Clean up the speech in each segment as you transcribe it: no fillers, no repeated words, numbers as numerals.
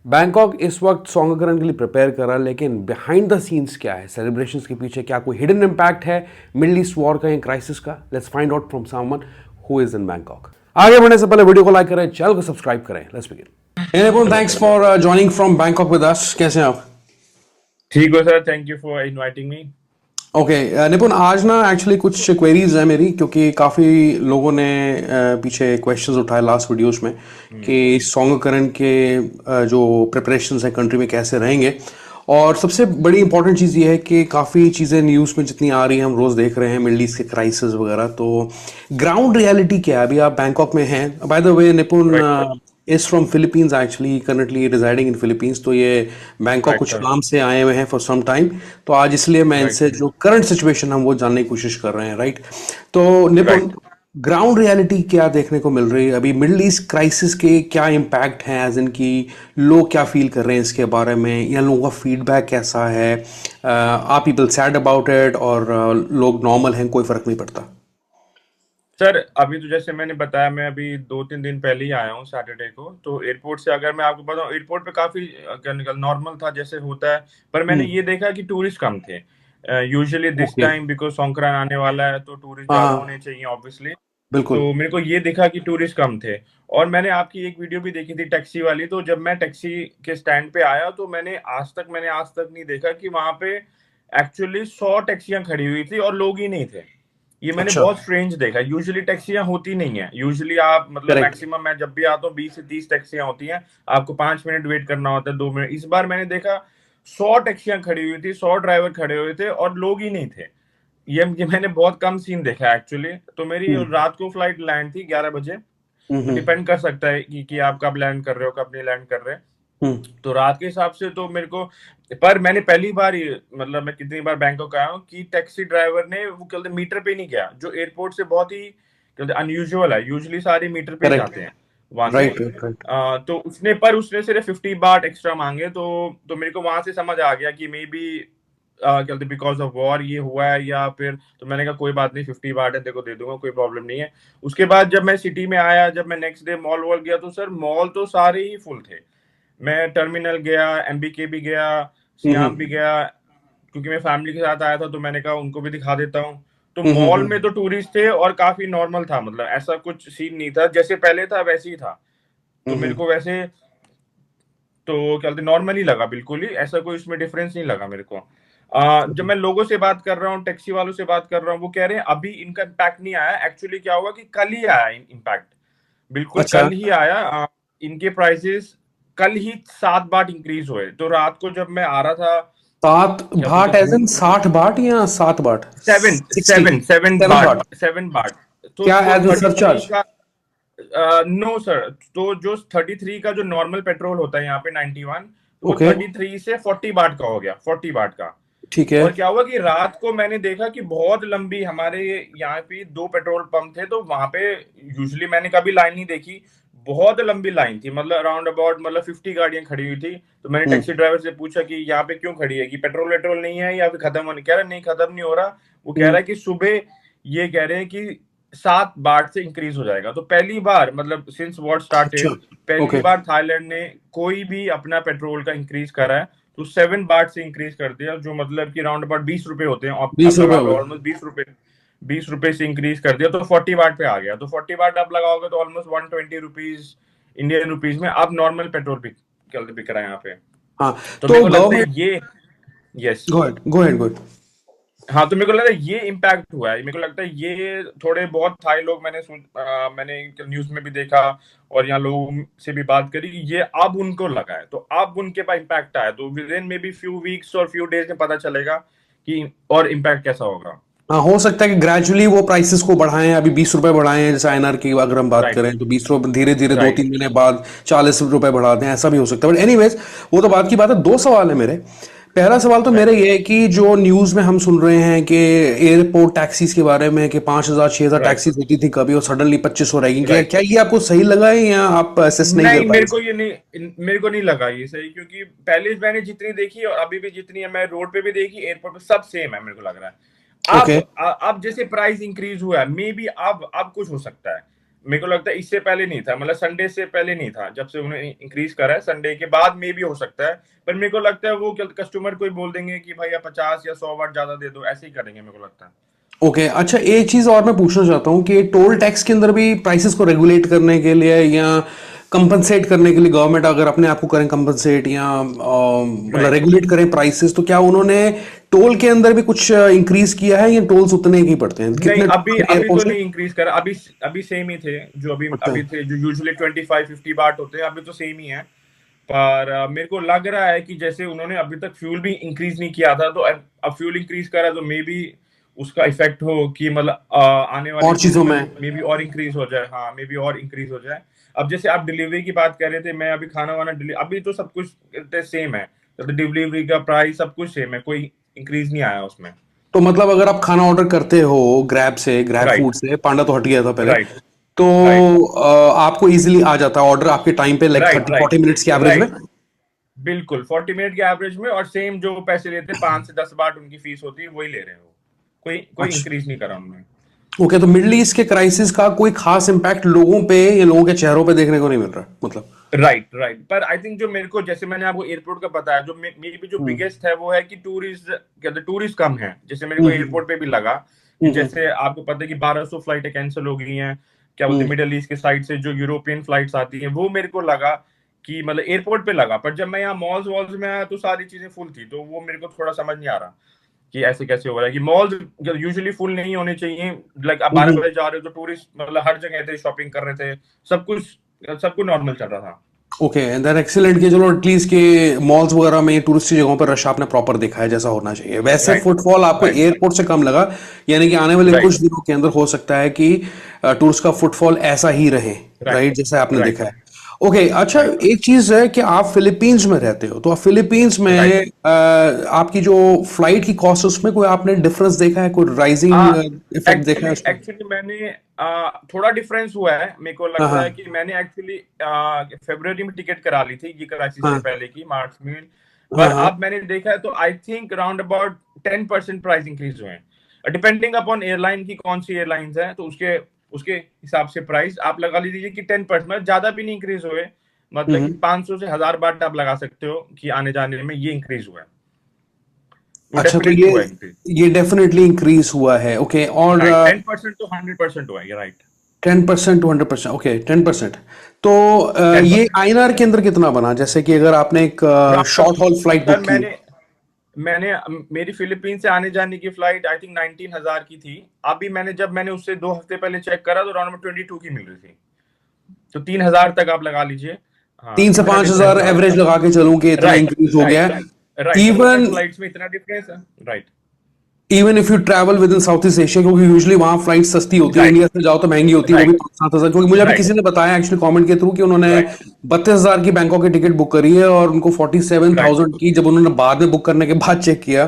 Bangkok इस वक्त सॉन्गकरण के लिए प्रिपेयर कर रहा है, लेकिन बिहाइंड द सीन्स क्या है, सेलिब्रेशंस के पीछे क्या कोई हिडन इम्पैक्ट है मिडल ईस्ट वॉर का या क्राइसिस का? Let's find out from someone who is in Bangkok. आगे बढ़ने से पहले वीडियो को लाइक करें, चैनल को सब्सक्राइब करें। Let's begin. Thanks for joining from Bangkok with us. कैसे हैं आप? ठीक हो sir, thank you for inviting me. Okay निपुण, आज ना एक्चुअली कुछ क्वेरीज है मेरी, क्योंकि काफ़ी लोगों ने पीछे क्वेश्चंस उठाए लास्ट वीडियोस में कि सॉन्गकरण के जो प्रिपरेशंस हैं कंट्री में कैसे रहेंगे। और सबसे बड़ी इंपॉर्टेंट चीज़ ये है कि काफ़ी चीज़ें न्यूज़ में जितनी आ रही हैं हम रोज़ देख रहे हैं, मिडल ईस्ट के क्राइसिस वगैरह। तो ग्राउंड रियलिटी क्या है? अभी आप बैंकॉक में हैं। बाय द वे निपुण right is from Philippines, actually currently residing in Philippines. तो ये बैंकॉक राइट कुछ सर। काम से आए हुए हैं फॉर सम टाइम। तो आज इसलिए मैं राइट इनसे जो करंट सिचुएशन हम वो जानने की कोशिश कर रहे हैं, राइट? तो निपुण, राइट ग्राउंड रियलिटी क्या देखने को मिल रही है अभी? मिडल ईस्ट क्राइसिस के क्या इम्पैक्ट हैं, एज इन की लोग क्या फील कर रहे हैं इसके बारे में, या लोगों का फीडबैक कैसा है? Are people sad about it, और लोग नॉर्मल हैं, कोई फर्क नहीं पड़ता? सर, अभी तो जैसे मैंने बताया, मैं अभी 2-3 दिन पहले ही आया हूँ सैटरडे को। तो एयरपोर्ट से अगर मैं आपको बताऊँ, एयरपोर्ट पे काफी क्या निकल नॉर्मल था जैसे होता है। पर मैंने हम्म। ये देखा कि टूरिस्ट कम थे। Usually this okay. Time because Sankrant आने वाला है तो टूरिस्ट हाँ ज्यादा हाँ, होने चाहिए ऑब्वियसली। बिल्कुल। तो मेरे को ये दिखा कि टूरिस्ट कम थे। और मैंने आपकी एक वीडियो भी देखी थी टैक्सी वाली। तो जब मैं टैक्सी के स्टैंड पे आया तो मैंने आज तक नहीं देखा कि वहां पे एक्चुअली 100 टैक्सियां खड़ी हुई थी और लोग ही नहीं थे। ये मैंने अच्छा। बहुत स्ट्रेंज देखा। यूजुअली टैक्सियां होती नहीं है। यूजुअली आप मतलब करेक्ट। मैक्सिमम मैं जब भी आता हूँ 20 से 30 टैक्सियां होती हैं। आपको 5 मिनट वेट करना होता है, 2 मिनट। इस बार मैंने देखा 100 टैक्सियां खड़ी हुई थी, 100 ड्राइवर खड़े हुए थे और लोग ही नहीं थे। ये मैंने बहुत कम सीन देखा एक्चुअली। तो मेरी हम्म रात को फ्लाइट लैंड थी 11 बजे। तो हम्म डिपेंड कर सकता है कि आप कब लैंड कर रहे हो, कब नहीं लैंड कर रहे। हम्म तो रात के हिसाब से तो मेरे को, पर मैंने पहली बार ये मतलब मैं कितनी बार बैंकॉक आया हूँ कि टैक्सी ड्राइवर ने वो कहते मीटर पे नहीं गया, जो एयरपोर्ट से बहुत ही कहते अनयूजुअल है। यूजुअली सारे मीटर पे करेक्ट। जाते हैं वहां से। Right right right. तो उसने सिर्फ 50 बाट एक्स्ट्रा मांगे। तो मेरे को वहां से समझ आ गया कि मे बी कहते बिकॉज ऑफ वॉर ये हुआ है या फिर। तो मैंने कहा कोई बात नहीं, 50 बाट है, देखो दे दूंगा, कोई प्रॉब्लम नहीं है। उसके बाद जब मैं सिटी में आया, जब मैं नेक्स्ट डे मॉल वॉल गया तो सर मॉल तो सारे ही फुल थे। मैं टर्मिनल गया, एमबीके भी गया, सियाम भी हम्म गया। क्योंकि मैं फैमिली के साथ आया था तो मैंने कहा उनको भी दिखा देता हूँ। तो हम्म हम्म मॉल हम्म में तो टूरिस्ट थे और काफी नॉर्मल था, मतलब ऐसा कुछ सीन नहीं था, जैसे पहले था वैसे ही था। तो मेरे हम्म को वैसे तो क्या बोलते नॉर्मल ही लगा, बिल्कुल ही ऐसा कोई उसमें डिफरेंस नहीं लगा मेरे को। जब मैं लोगों से बात कर रहा हूँ, टैक्सी वालों से बात कर रहा हूँ, वो कह रहे हैं अभी इनका इम्पैक्ट नहीं आया। एक्चुअली क्या हुआ कि कल ही आया इम्पैक्ट। बिल्कुल अच्छा। कल ही आया। इनके प्राइसेस कल ही 7 बाट इंक्रीज हुए। तो रात को जब मैं आ रहा था, सात क्या बोलते भाट एज घूम, इन 60 बाट या 7 बाट? सेवन 60। सेवन सेवन 7 बाट बाट? 7 बाट। क्या तो एज इन 33 सरचार्ज? का, नो सर। तो जो 33 का जो नॉर्मल पेट्रोल होता है यहाँ पे 91, तो वो ओके। 33 से 40 बाट का हो गया, 40 बाट का। ठीक है। और क्या हुआ कि रात को मैंने देखा कि बहुत लंबी, हमारे यहाँ पे 2 पेट्रोल पंप थे तो वहां पे यूजुअली मैंने कभी लाइन नहीं देखी। बहुत लंबी लाइन थी, मतलब अराउंड अबाउट मतलब 50 गाड़ियां खड़ी हुई थी। तो मैंने हम्म टैक्सी ड्राइवर से पूछा कि यहाँ पे क्यों खड़ी है, कि पेट्रोल वेट्रोल नहीं है या फिर खत्म होने। कह रहा नहीं, खत्म नहीं हो रहा। वो कह रहा हम्म है कि सुबह ये कह रहे हैं कि 7 बाट से इंक्रीज हो जाएगा। तो पहली बार, मतलब सिंस वॉर अच्छा। स्टार्टेड, पहली ओके। बार थाईलैंड ने कोई भी अपना पेट्रोल का इंक्रीज करा है। तो 7 बाट से इंक्रीज कर दिया, जो मतलब कि राउंड अबाउट 20 रुपए होते हैं। आप 20 रुपए लगा हो लो गए? ऑलमोस्ट 20 रुपए। 20 रुपए से इंक्रीज कर दिया तो 40 बाट पे आ गया। तो 40 बाट आप लगाओगे तो ऑलमोस्ट 120 रुपीज इंडियन रुपीज में आप नॉर्मल पेट्रोल बिक रहा है यहाँ पे। हाँ। तो मेरे तो को लगता है गवर्नमेंट, ये, yes. Go ahead go ahead go ahead. हाँ, तो मेरे को लगता है ये इम्पैक्ट हुआ है। मेरे को लगता है ये थोड़े बहुत थाई लोग, मैंने न्यूज में भी देखा और यहाँ लोगों से भी बात करी, ये अब उनको लगा है। तो अब उनके पास इम्पैक्ट आया। तो with in may be few weeks और फ्यू डेज में पता चलेगा कि और इम्पैक्ट कैसा होगा। हाँ, हो सकता है कि ग्रेजुअली वो प्राइसेस को बढ़ाएं। अभी 20 रुपए बढ़ाए हैं, जैसे आईएनआर की अगर हम बात राइट करें तो 20 रुपए धीरे धीरे दो राइट तीन महीने बाद 40 रुपए बढ़ा दें, ऐसा भी हो सकता है। बट एनीवेज, वो तो बात की बात है। दो सवाल है मेरे। पहला सवाल तो मेरा राइट ये है कि जो न्यूज में हम सुन रहे हैं कि एयरपोर्ट टैक्सीज के बारे में, कि 5,000 6,000 राइट टैक्सीज होती थी कभी और सडनली 2500 रहेगी, क्या राइट। क्या ये आपको सही लगा है, या आप असेस नहीं कर नहीं, पाए? मेरे को नहीं लगा ये सही, क्योंकि पहले मैंने जितनी देखी और अभी भी जितनी है, मैं रोड पे भी देखी, एयरपोर्ट पे, सब सेम है मेरे को लग रहा है। ओके। अब जैसे प्राइस इंक्रीज हुआ है, मे बी अब कुछ हो सकता है। मेरे को लगता है इससे पहले नहीं था, मतलब संडे से पहले नहीं था, जब से उन्होंने इंक्रीज करा है संडे के बाद में भी हो सकता है, पर मेरे को लगता है वो कस्टमर को ही बोल देंगे कि भैया 50 या 100 वाट ज्यादा दे दो, ऐसे ही करेंगे मेरे को लगता है। ओके अच्छा, एक चीज और मैं पूछना चाहता हूँ कि टोल टैक्स के अंदर भी प्राइसेस को रेगुलेट करने के लिए या कंपनसेट करने के लिए गवर्नमेंट अगर अपने आप को करें कंपनसेट या मतलब राइट। रेगुलेट करें प्राइसेस, तो क्या उन्होंने टोल के अंदर भी कुछ इंक्रीज किया है या टोल्स उतने ही पड़ते हैं? नहीं, कितने अभी अभी एयरपोर्ट तो से? नहीं इंक्रीज करा, अभी अभी सेम ही थे जो अभी अच्छा। अभी थे, जो यूजुअली 25-50 बाट होते हैं, अभी तो सेम ही है। पर मेरे को लग रहा है कि जैसे उन्होंने अभी तक फ्यूल भी इंक्रीज नहीं किया था, तो अब फ्यूल इंक्रीज करा तो मे बी उसका इफेक्ट हो कि मतलब आने वाले और चीजों फ्यूचर में में? मे बी और इंक्रीज हो जाए। हाँ, मे बी और इंक्रीज हो जाए। अब जैसे आप डिलीवरी की बात कर रहे थे, मैं अभी खाना वाना अभी तो सब कुछ सेम है, तो डिलीवरी का प्राइस सब कुछ सेम है, कोई इंक्रीज नहीं आया उसमें। तो मतलब अगर आप खाना ऑर्डर करते हो ग्रैब से, ग्रैब राइट। फूड से, पांडा तो हट गया था पहले, राइट। तो राइट। आपको इजीली आ जाता है ऑर्डर आपके टाइम पे, लाइक राइट। 30-40 मिनट्स की एवरेज में? राइट। बिल्कुल 40 मिनट के एवरेज में, और सेम जो पैसे लेते हैं 5 से 10 बाट उनकी फीस होती है, वही ले रहे हैं वो, कोई कोई अच्छा। इंक्रीज नहीं करा उन्होंने। ओके, तो मिडल ईस्ट के क्राइसिस का कोई खास इम्पैक्ट लोगों पे या लोगों के चेहरों पे देखने को नहीं मिल रहा मतलब? राइट। राइट। पर आई थिंक जो मेरे को, जैसे मैंने आपको एयरपोर्ट का बताया, जो मेरी भी जो हम्म बिगेस्ट है वो है कि टूरिस्ट, कहते टूरिस्ट कम है, जैसे मेरे को हम्म एयरपोर्ट पे भी लगा कि हम्म जैसे आपको पता है कि 1200 फ्लाइटें कैंसिल हो गई हैं, क्या बोलते हैं, हम्म मिडल ईस्ट के साइड से जो यूरोपियन फ्लाइट्स आती हैं, वो मेरे को लगा कि मतलब एयरपोर्ट पे लगा, पर जब मैं यहाँ मॉल्स वॉल्स में आया तो सारी चीजें फुल थी, तो वो मेरे को थोड़ा समझ नहीं आ रहा कि ऐसे कैसे हो रहा है कि मॉल्स यूजुअली फुल नहीं होने चाहिए। लाइक आप 12 बजे जा रहे हो तो टूरिस्ट मतलब हर जगह थे, शॉपिंग कर रहे थे, सब कुछ नॉर्मल चल रहा था। ओके, देन एक्सीलेंट कि चलो एटलीस्ट के मॉल्स वगैरह में टूरिस्ट जगहों पर रश आपने प्रॉपर देखा है जैसा होना चाहिए। वैसे राइट। फुटफॉल आपको राइट। एयरपोर्ट से कम लगा, यानी कि आने वाले राइट। कुछ दिनों के अंदर हो सकता है कि टूरिस्ट का फुटफॉल ऐसा ही रहे, राइट। राइट, जैसा आपने देखा राइट। है। ओके अच्छा, राइट। एक चीज है कि आप फिलीपींस में रहते हो, तो आप फिलीपींस में राइट। आपकी जो फ्लाइट की कॉस्ट है उसमें कोई आपने डिफरेंस देखा है, कोई राइजिंग इफेक्ट देखा है एक्चुअली उसमें? एक्चुअली मैंने थोड़ा डिफरेंस हुआ है, मेरे को हाँ लगता है हाँ कि मैंने एक्चुअली फरवरी में टिकट करा ली थी, ये क्राइसिस से हाँ पहले की मार्च में। हाँ पर हाँ। अब मैंने देखा है तो I think around about 10% price increase हुए हैं, डिपेंडिंग अपॉन एयरलाइन की कौन सी एयरलाइंस है, तो उसके उसके हिसाब से प्राइस आप लगा लीजिए कि 10%, मतलब ज्यादा भी नहीं इंक्रीज हुए, मतलब कि हम्म। 500 से 1000 बाट आप लगा सकते हो कि आने जाने में ये इंक्रीज हुआ है, वो अच्छा, तो डेफिनेटली हुआ है इंक्रीज। ये डेफिनेटली इंक्रीज हुआ है, ओके। और राइट, 10% to 100% हुआ है, राइट। 10% to 100%, okay, 10%। तो टेन ये परसेंट आईएनआर के अंदर कितना बना, जैसे कि अगर आपने एक short hall flight sir, book की? मैंने मैंने मेरी फिलीपींस से आने जाने की फ्लाइट आई थिंक 19,000 की थी। अभी जब मैंने उससे 2 हफ्ते पहले चेक करा तो अराउंड 22 की मिल रही थी, तो 3,000 तक आप लगा लीजिए। हाँ, 3 से इतना 5 हजार डिफरेंस है। एवरेज लगा के चलूं कि इतना राइट। इंक्रीज हो राइट। गया है। राइट। राइट, इवन छोटे फ्लाइट्स में इतना डिफरेंस है। Right. Even if you travel with in south east Asia, क्योंकि यूजुअली वहां फ्लाइट सस्ती होती है, राइट। इंडिया से जाओ तो महंगी होती है, वो भी राइट। 5-7 हजार। क्योंकि मुझे अभी राइट। किसी ने बताया एक्चुअली कमेंट के थ्रू कि उन्होंने राइट। 32 हजार की बैंकॉक की टिकट बुक करी है और उनको फोर्टी सेवन राइट। थाउजेंड की, जब उन्होंने बाद में बुक करने के बाद चेक किया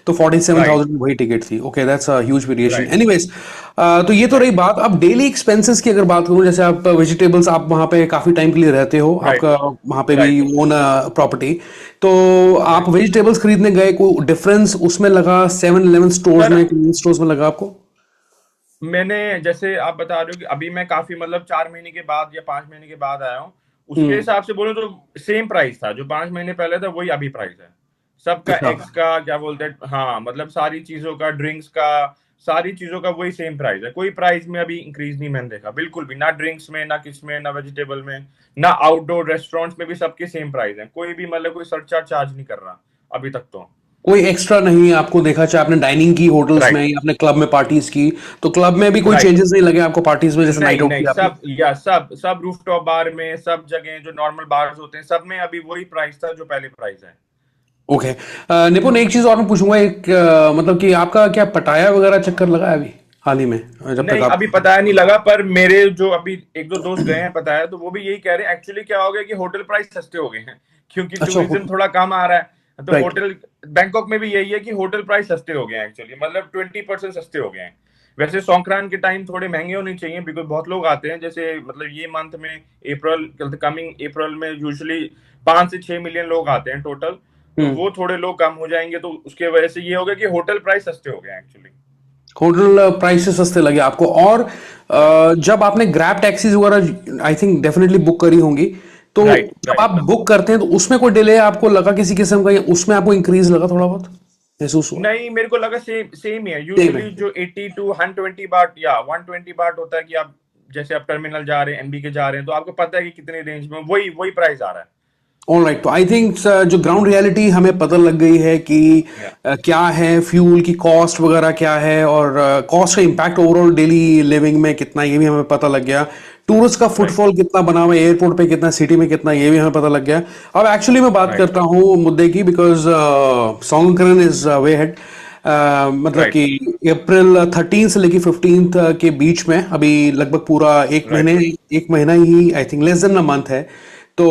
तो 47,000 राइट। की वही टिकट थी। Okay, that's a huge variation. Right. Anyways, तो ये तो रही राइट। बात। अब डेली एक्सपेंसेस की अगर बात करूं, जैसे आप वेजिटेबल्स, आप वहां पे काफी टाइम के लिए रहते हो, राइट। आपका वहां पे भी राइट। ओन प्रॉपर्टी, तो आप राइट। वेजिटेबल्स खरीदने गए, कोई डिफरेंस उसमें लगा 7-11 स्टोर्स सर, में, convenience स्टोर्स में लगा आपको? मैंने, जैसे आप बता रहे हो कि अभी मैं काफी मतलब 4 महीने के बाद या 5 महीने के बाद आया हूँ, उसके हम्म। हिसाब से बोलूं तो सेम प्राइस था, जो 5 महीने पहले था वही अभी प्राइस है, सबका अच्छा। एग्स का क्या बोलते हैं, हाँ मतलब सारी चीजों का, ड्रिंक्स का, सारी चीजों का वही सेम प्राइस है, कोई प्राइस में अभी इंक्रीज नहीं मैंने देखा, बिल्कुल भी ना, ड्रिंक्स में ना, किस में ना, वेजिटेबल में ना, आउटडोर रेस्टोरेंट्स में भी सबके सेम प्राइस है, कोई भी मतलब कोई सरचार्ज चार्ज नहीं कर रहा अभी तक तो। कोई एक्स्ट्रा नहीं आपको देखा, चाहे आपने डाइनिंग की होटल्स में राइट। या अपने क्लब में पार्टीज की, तो क्लब में भी कोई राइट। चेंजेस नहीं लगे आपको पार्टीज में, जैसे नाइट नहीं, आउट नहीं, की आपने? सब या सब सब रूफटॉप बार में, सब जगह जो नॉर्मल बार्स होते हैं, सब में अभी वही प्राइस था जो पहले प्राइस है। ओके। निपुण, एक चीज और मैं पूछूंगा, एक मतलब कि आपका क्या पटाया वगैरह चक्कर लगा है अभी हाल ही में, जब तक नहीं, आप? अभी पता नहीं लगा, पर मेरे जो अभी एक दो दोस्त गए हैं पता है, तो वो भी यही कह रहे हैं, एक्चुअली क्या हो गया कि होटल प्राइस सस्ते हो गए हैं, क्योंकि अच्छा। टूरिज्म थोड़ा कम आ रहा है, तो राइट। होटल, बैंकॉक में भी यही है कि होटल प्राइस सस्ते हो गए हैं एक्चुअली, मतलब 20% सस्ते हो गए हैं। वैसे सौंकरान के टाइम थोड़े महंगे होने चाहिए, बिकॉज बहुत लोग आते हैं, जैसे मतलब ये मंथ में, अप्रैल, कमिंग अप्रैल में यूजुअली 5 से 6 मिलियन लोग आते हैं टोटल, तो हम्म। वो थोड़े लोग कम हो जाएंगे, तो उसके वजह से ये हो गया कि होटल प्राइस सस्ते हो गए एक्चुअली। होटल प्राइसेस सस्ते लगे आपको? और जब आपने ग्रैब टैक्सीज वगैरह आई थिंक डेफिनेटली बुक करी होंगी, तो राइट जब राइट आप बुक करते हैं तो उसमें कोई डिले आपको लगा किसी किस्म का, या उसमें आपको इंक्रीज लगा, थोड़ा बहुत महसूस हुआ? नहीं, मेरे को लगा सेम सेम ही है। सेम है। यूजुअली जो 80 टू 120 बाट या 120 बाट होता है कि आप जैसे आप टर्मिनल जा रहे हैं, एमबी के जा रहे हैं, तो आपको पता है कि कितने रेंज में वही वही प्राइस आ रहा है। ऑलराइट, तो आई थिंक जो ग्राउंड रियलिटी हमें पता लग गई है कि या क्या है फ्यूल की कॉस्ट वगैरह क्या है, और कॉस्ट का इम्पैक्ट ओवरऑल डेली लिविंग में कितना, ये भी हमें पता लग गया। टूरिस्ट का राइट फुटफॉल कितना बना हुआ है एयरपोर्ट पे, कितना सिटी में कितना, ये भी हमें पता लग गया। अब एक्चुअली मैं बात राइट करता हूँ मुद्दे की, बिकॉज सॉन्गकरन इज वे हेड। मतलब राइट कि अप्रैल 13 से लेके 15 के बीच में अभी लगभग पूरा राइट। एक महीना ही, I think less than a month है। तो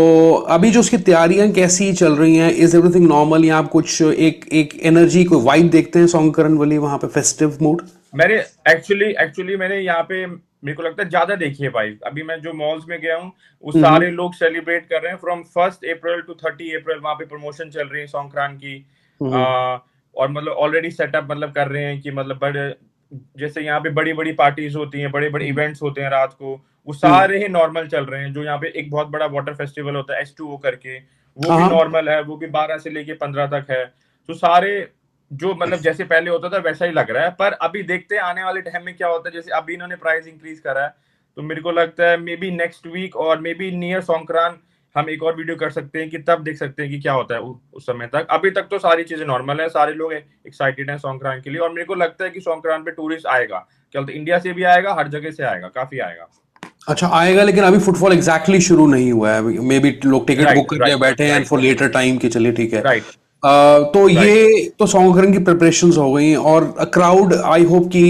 अभी जो उसकी तैयारियां कैसी चल रही हैं, इज एवरीथिंग नॉर्मल, या आप कुछ एक एक एनर्जी को वाइब देखते हैं सॉन्गकरन वाली वहां पे, फेस्टिव मूड? मैंने एक्चुअली एक्चुअली मैंने यहाँ पे मेरे को लगता है ज्यादा देखी है भाई। अभी मैं जो मॉल्स में गया हूँ, वो हम्म। सारे लोग सेलिब्रेट कर रहे हैं फ्रॉम 1 अप्रैल टू 30 अप्रैल। वहां पे प्रमोशन चल रही है संक्रांत की। हम्म। और मतलब ऑलरेडी सेटअप मतलब कर रहे हैं कि मतलब बड़े, जैसे यहाँ पे बड़ी बड़ी पार्टीज होती हैं, बड़े बड़े इवेंट्स होते हैं रात को, वो हम्म। सारे ही नॉर्मल चल रहे हैं। जो यहाँ पे एक बहुत बड़ा वाटर फेस्टिवल होता है H2O करके, वो हाँ भी हाँ। नॉर्मल है, वो भी 12 से लेके 15 तक है। तो सारे जो मतलब जैसे पहले होता था वैसा ही लग रहा है। पर अभी देखते हैं आने वाले टाइम में क्या होता है। जैसे अभी इन्होंने प्राइस इंक्रीज करा है, तो मेरे को लगता है मे बी नेक्स्ट वीक और मे बी नियर संक्रांत हम एक और वीडियो कर सकते हैं कि तब देख सकते हैं कि क्या होता है उस समय तक। अभी तक तो सारी चीजें नॉर्मल है, सारे लोग एक्साइटेड हैं संक्रांत के लिए। और मेरे को लगता है कि संक्रांत पे टूरिस्ट आएगा, क्या बोलते हैं, इंडिया से भी आएगा, हर जगह से आएगा, काफी आएगा। अच्छा, आएगा, लेकिन अभी फुटफॉल एग्जैक्टली शुरू नहीं हुआ है। मे बी लोग टिकट बुक राइट करके राइट बैठे हैं राइट फॉर लेटर टाइम की, चलिए ठीक है। राइट तो राइट। ये तो सॉन्गकरन की प्रिपरेशंस हो गई, और क्राउड आई होप कि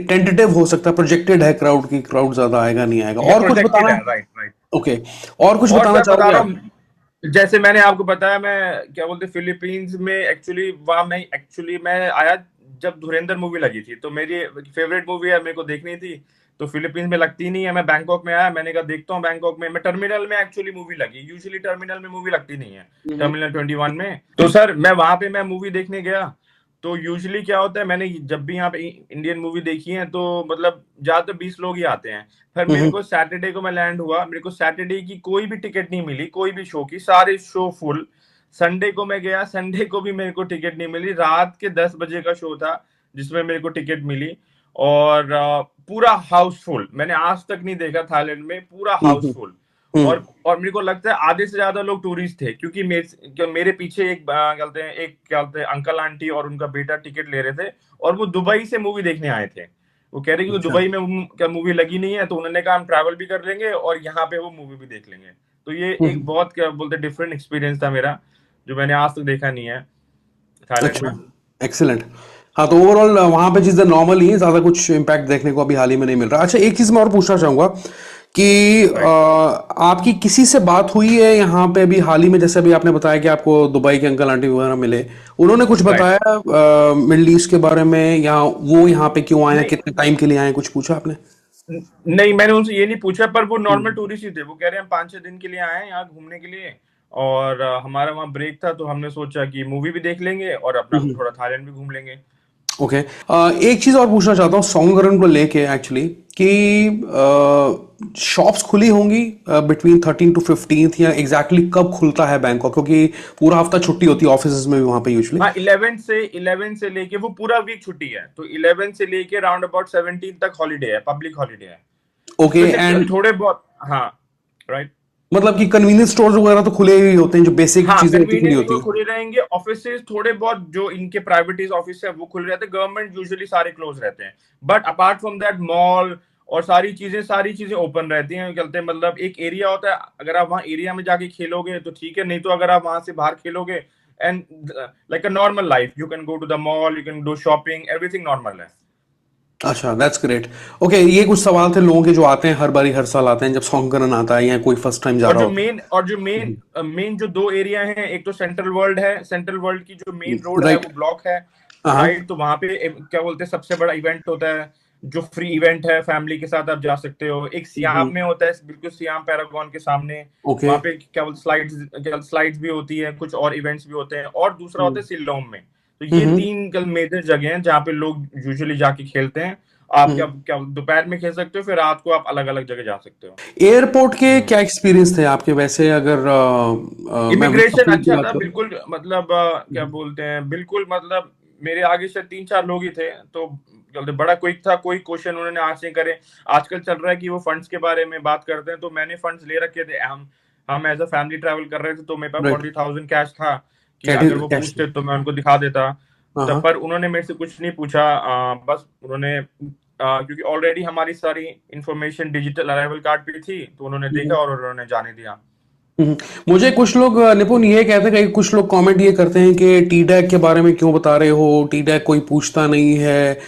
टेंटेटिव हो सकता है, प्रोजेक्टेड है क्राउड की, क्राउड ज्यादा आएगा नहीं आएगा, ये और कुछ प्रोजेक्टेड बताना? है, राइट राइट। ओके, और कुछ और बताना सर बता चाहोगे रहा आप? हूँ, जैसे मैंने आपको बताया, मैं क्या बोलते फिलीपींस में एक्चुअली वहां मैं आया जब धुरंधर मूवी लगी थी। तो मेरी फेवरेट मूवी है, मेरे को देखनी थी। तो फिलीपींस में लगती नहीं है, मैं बैंकॉक में आया, मैंने कहा देखता हूँ बैंकॉक में। मैं टर्मिनल में एक्चुअली मूवी लगी, यूजुअली टर्मिनल में मूवी लगती नहीं है, हम्म। टर्मिनल 21 में। तो सर मैं वहां पे मैं मूवी देखने गया। तो यूजुअली क्या होता है, मैंने जब भी यहाँ पे इंडियन मूवी देखी है तो मतलब ज्यादातर 20 लोग ही आते हैं। फिर मेरे हम्म। को सैटरडे को मैं लैंड हुआ, मेरे को सैटरडे की कोई भी टिकट नहीं मिली, कोई भी शो की, सारे शो फुल। संडे को मैं गया, संडे को भी मेरे को टिकट नहीं मिली। रात के 10 बजे का शो था जिसमें मेरे को टिकट मिली। और पूरा हाउसफुल, मैंने आज तक नहीं देखा थाईलैंड में पूरा हम्म। हाउसफुल। हम्म। और मेरे को लगता है आधे से ज्यादा लोग टूरिस्ट थे, क्योंकि मेरे पीछे एक क्या बोलते हैं, अंकल आंटी और उनका बेटा टिकट ले रहे थे। और वो दुबई से मूवी देखने आए थे। वो कह रहे कि वो अच्छा। दुबई में क्या मूवी लगी नहीं है, तो उन्होंने कहा हम ट्रैवल भी कर लेंगे और यहाँ पे वो मूवी भी देख लेंगे। तो ये एक हम्म। बहुत क्या बोलते डिफरेंट एक्सपीरियंस था मेरा, जो मैंने आज तक देखा नहीं है थाईलैंड अच्छा, में। एक्सीलेंट। हाँ, तो ओवरऑल वहाँ पे चीज़ें नॉर्मल ही है, ज़्यादा कुछ इम्पैक्ट देखने को अभी हाल ही में नहीं मिल रहा। अच्छा, एक चीज़ मैं और पूछना चाहूँगा कि राइट आपकी किसी से बात हुई है यहाँ पे अभी हाल ही में? जैसे अभी आपने बताया कि आपको दुबई के अंकल आंटी वगैरह मिले, उन्होंने कुछ राइट। बताया मिडल ईस्ट के बारे में, या वो यहाँ पे क्यों आए हैं, नहीं कितने टाइम के लिए आए हैं, कुछ पूछा आपने? नहीं, मैंने उनसे ये नहीं पूछा, पर वो नॉर्मल हम्म। टूरिस्ट ही थे। वो कह रहे हैं हम 5-6 दिन के लिए आए हैं यहाँ घूमने के लिए। और हमारा वहाँ ब्रेक था, तो हमने सोचा कि मूवी भी देख लेंगे और अपना हम्म। थोड़ा थाईलैंड भी घूम लेंगे। ओके। एक चीज और पूछना चाहता हूँ सॉन्गरन को लेके एक्चुअली, कि शॉप्स खुली होंगी बिटवीन 13 to 15, या एग्जैक्टली कब खुलता है बैंकॉक, क्योंकि पूरा हफ्ता छुट्टी होती है ऑफिस में भी वहां पे यूजली। हाँ, 11 से लेके वो पूरा वीक छुट्टी है। तो 11 से लेके राउंड अबाउट 17 तक हॉलीडे है, पब्लिक हॉलीडे है। ओके, कुछ एंड थोड़े बहुत, हाँ, राइट। मतलब कि कन्वीनियंस स्टोर्स वगैरह तो खुले ही होते हैं, जो बेसिक हाँ, चीजें होती हैं खुली कन्वीनियंस होती स्टोर हैं? खुले रहेंगे। ऑफिसेज थोड़े बहुत जो इनके प्राइवेट ऑफिस है वो खुले रहते हैं। गवर्नमेंट यूजुअली सारे क्लोज रहते हैं। But apart from that mall और सारी चीजें ओपन रहती हैं। कहते हैं मतलब एक एरिया होता है, अगर आप वहाँ एरिया में जाके खेलोगे तो ठीक है, नहीं तो अगर आप वहां से बाहर खेलोगे, and like a normal life, you can go to the mall, you can do shopping, everything normal है। अच्छा, दैट्स ग्रेट। ओके, ये कुछ सवाल थे लोगों के जो आते हैं हर बारी, हर साल आते हैं जब सॉन्गरन आता है, या कोई फर्स्ट टाइम जा और रहा जो होता मेन और जो मेन मेन जो दो एरिया हैं, एक तो सेंट्रल वर्ल्ड है। सेंट्रल वर्ल्ड की जो है। मेन रोड है राइट। वो ब्लॉक है, हाँ। राइट। तो वहां पे क्या बोलते हैं, सबसे बड़ा इवेंट होता है जो फ्री इवेंट है, फैमिली के साथ आप जा सकते हो। एक सियाम में होता है, बिल्कुल सियाम पैरागॉन के सामने। ओके। वहां पे क्या बोलते स्लाइड्स भी होती है, कुछ और इवेंट्स भी होते हैं। और दूसरा होता है शिलोंग में। तो ये 3 कल मेजर जगह हैं जहाँ पे लोग यूजुअली जाके खेलते हैं। आप क्या दोपहर में खेल सकते हो, फिर रात को आप अलग-अलग जगह जा सकते हो। एयरपोर्ट के क्या एक्सपीरियंस थे आपके वैसे, अगर मैं इमिग्रेशन अपनी की अच्छा बात था, करूं? बिल्कुल मतलब क्या बोलते हैं, बिल्कुल मतलब मेरे आगे से 3-4 लोग ही थे, तो बड़ा क्विक था, कोई क्वेश्चन उन्होंने आज नहीं करे। आजकल चल रहा है कि वो फंड्स के बारे में बात करते हैं, तो मैंने फंड्स ले रखे थे। हम एज़ अ फैमिली ट्रैवल कर रहे थे, तो मेरे पास राइट। 40,000 कैश था कि कैश अगर वो कैश। पूछते तो मैं उनको दिखा देता। हाँ तब हाँ। पर उन्होंने मेरे से कुछ नहीं पूछा, बस उन्होंने क्योंकि ऑलरेडी हमारी सारी इन्फॉर्मेशन डिजिटल अराइवल कार्ड पे थी, तो उन्होंने देखा और उन्होंने जाने दिया। हम्म। मुझे कुछ लोग निपुण ये कहते हैं कि कुछ लोग कमेंट ये करते हैं कि टी डैग के बारे में क्यों बता रहे हो, टी डैग कोई पूछता नहीं है,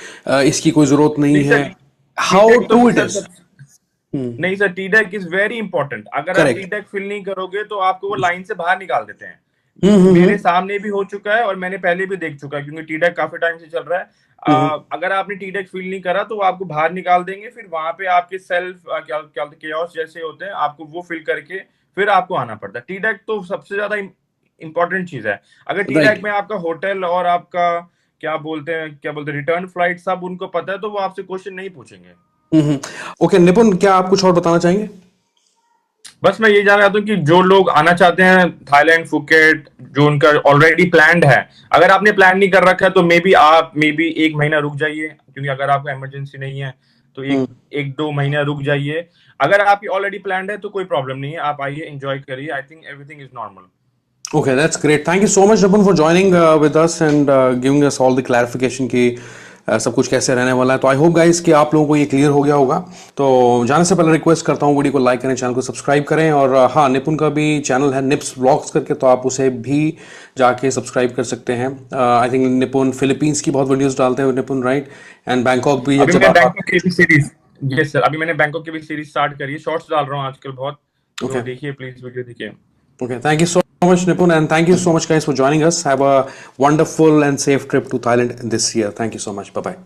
इसकी कोई जरूरत नहीं नहीं है। सर, हाउ टी-डेक तो ट्रू इट सर इज? सब नहीं sir, T-deck is very important. अगर आप करेक्ट। टी-डेक फिल नहीं करोगे तो आपको वो लाइन से बाहर निकाल देते हैं। हम्म। मेरे सामने भी हो चुका है और मैंने पहले भी देख चुका है, क्योंकि टी-डेक काफी टाइम से चल रहा है। हम्म। अगर आपने टी-डेक फिल नहीं करा तो वो आपको बाहर निकाल देंगे, फिर वहां पे आपके सेल्फ क्या क्या केओस जैसे होते हैं, आपको वो फिल करके फिर आपको आना पड़ता है। टी-डेक तो सबसे ज्यादा इंपॉर्टेंट चीज है। अगर टी-डेक राइट। में आपका होटल और आपका क्या बोलते हैं रिटर्न फ्लाइट सब उनको पता है, तो वो आपसे क्वेश्चन नहीं पूछेंगे। हम्म। ओके निपुण, क्या आप कुछ और बताना चाहेंगे? बस मैं ये जानना चाहता हूँ कि जो लोग आना चाहते हैं थाईलैंड, फुकेट, जो उनका ऑलरेडी प्लान्ड है, अगर आपने प्लान नहीं कर रखा है तो मे बी 1 महीना रुक जाइए, क्योंकि अगर आपको इमरजेंसी नहीं है तो एक 2 महीना रुक जाइए। अगर आपकी ऑलरेडी प्लान्ड है तो कोई प्रॉब्लम नहीं है, आप आइए, एंजॉय करिए। I think everything is normal. Okay, that's great. Thank you so much, Nipun, for joining with us and giving us all the clarification कि सब कुछ कैसे रहने वाला है। तो आई होप गाइस कि आप लोगों को ये क्लियर हो गया होगा। तो जाने से पहले रिक्वेस्ट करता हूँ वीडियो को लाइक करें, चैनल को सब्सक्राइब करें, और हाँ, निपुन का भी चैनल है निप्स व्लॉग्स करके, तो आप उसे भी जाके सब्सक्राइब कर सकते हैं। आई थिंक निपुन फिलीपींस की बहुत वीडियोस डालते हैं निपुन, राइट? एंड बैंकॉक भी अभी जब मैंने आप बैंकॉक की भी सीरीज यस सर, अभी मैंने बैंकॉक की भी सीरीज स्टार्ट करी है। शॉर्ट्स डाल रहा हूँ आजकल बहुत, तो ओके। देखिए प्लीज, वीडियो देखिए। Okay, thank you so much, Nipun, and thank you so much, guys, for joining us. Have a wonderful and safe trip to Thailand this year. Thank you so much. Bye bye.